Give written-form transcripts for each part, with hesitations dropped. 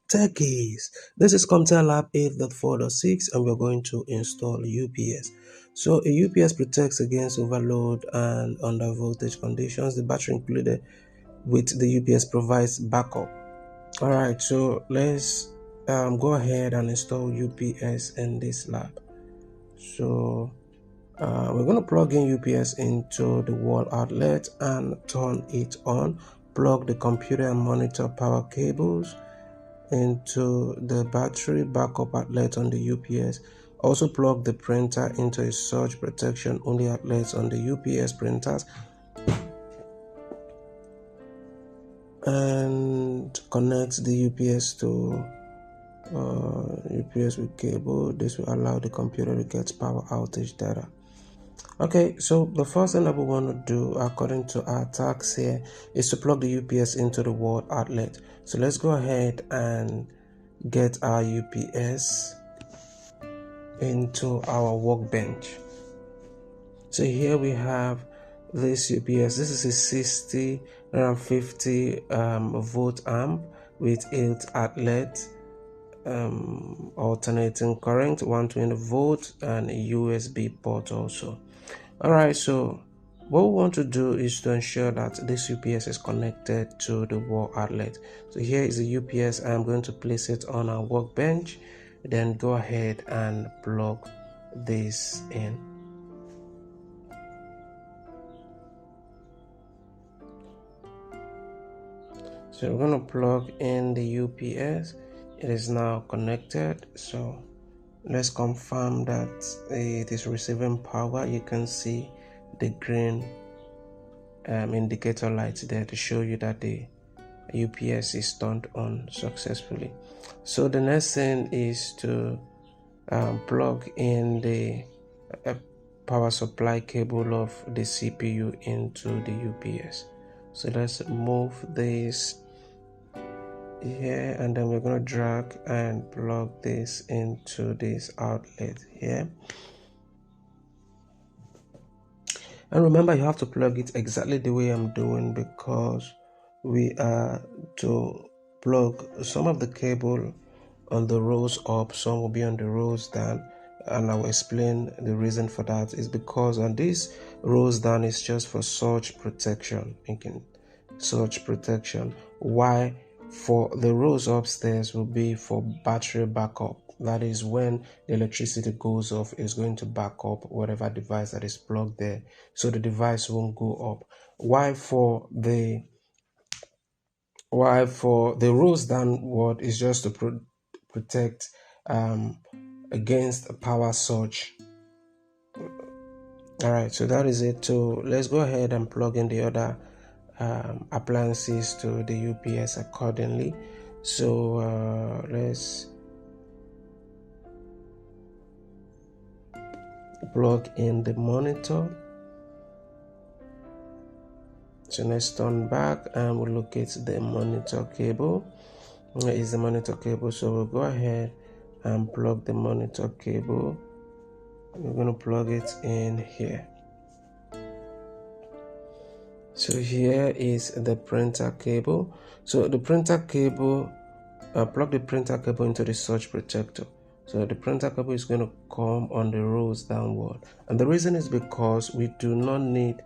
Techies. This is CompTIA Lab 8.4.6 and we're going to install UPS. So a UPS protects against overload and under voltage conditions. The battery included with the UPS provides backup. Alright, so let's go ahead and install UPS in this lab. So we're going to plug in UPS into the wall outlet and turn it on. Plug the computer and monitor power cables into the battery backup outlet on the UPS. Also plug the printer into a surge protection only outlets on the UPS printers and connect the UPS to UPS with cable. This will allow the computer to get power outage data. Okay, so the first thing that we want to do according to our task here is to plug the UPS into the wall outlet. So let's go ahead and get our UPS into our workbench. So here we have this UPS. This is a 6050 volt amp with 8 outlets, alternating current, 120 volt, and a USB port also. Alright, so what we want to do is to ensure that this UPS is connected to the wall outlet. So here is the UPS. I'm going to place it on our workbench, then go ahead and plug this in. So we're going to plug in the UPS. It is now connected. So let's confirm that it is receiving power. You can see the green indicator light there to show you that the UPS is turned on successfully. So the next thing is to plug in the power supply cable of the CPU into the UPS. So let's move this here, and then we're going to drag and plug this into this outlet here. And remember, you have to plug it exactly the way I'm doing, because we are to plug some of the cable on the rows up, some will be on the rows down, and I will explain the reason for that. Is because on this rows down is just for surge protection, surge protection. Why? For the rows upstairs will be for battery backup. That is when the electricity goes off, it's going to back up whatever device that is plugged there, so the device won't go up. Why for the rows downward is just to protect against power surge. All right, so that is it. So let's go ahead and plug in the other appliances to the UPS accordingly. So let's plug in the monitor. So let's turn back and we'll locate the monitor cable. Where is the monitor cable? So we'll go ahead and plug the monitor cable. We're going to plug it in here. So here is the printer cable. So the printer cable, plug the printer cable into the surge protector. So the printer cable is going to come on the rows downward. And the reason is because we do not need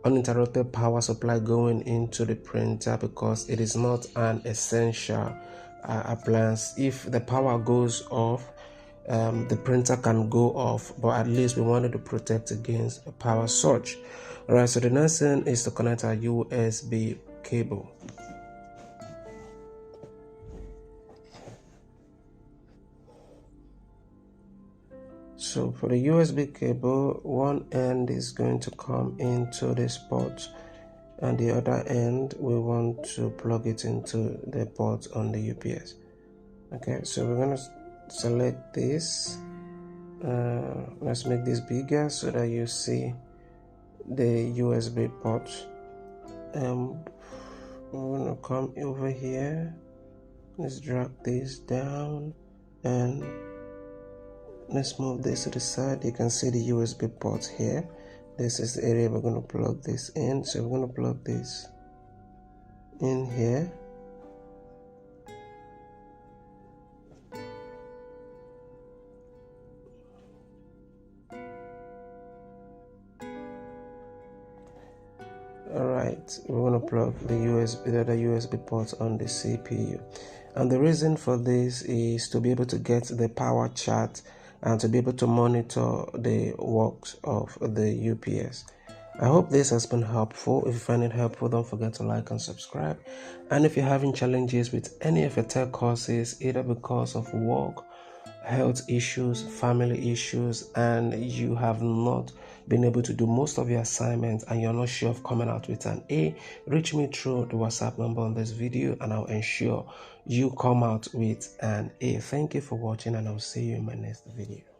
uninterrupted power supply going into the printer, because it is not an essential appliance. If the power goes off, the printer can go off, but at least we wanted to protect against a power surge. Alright, so the next thing is to connect our USB cable. So for the USB cable, one end is going to come into this port, and the other end we want to plug it into the port on the UPS. Okay, so we're going to select this. Let's make this bigger so that you see the USB port. We're going to come over here. Let's drag this down and let's move this to the side. You can see the USB port here. This is the area we're going to plug this in. So we're going to plug this in here. right, we want to plug the other USB port on the CPU. And the reason for this is to be able to get the power chart and to be able to monitor the works of the UPS. I hope this has been helpful. If you find it helpful, don't forget to like and subscribe. And if you're having challenges with any of your tech courses, either because of work, health issues, family issues, and you have not been able to do most of your assignments and you're not sure of coming out with an A, reach me through the WhatsApp number on this video and I'll ensure you come out with an A. Thank you for watching and I'll see you in my next video.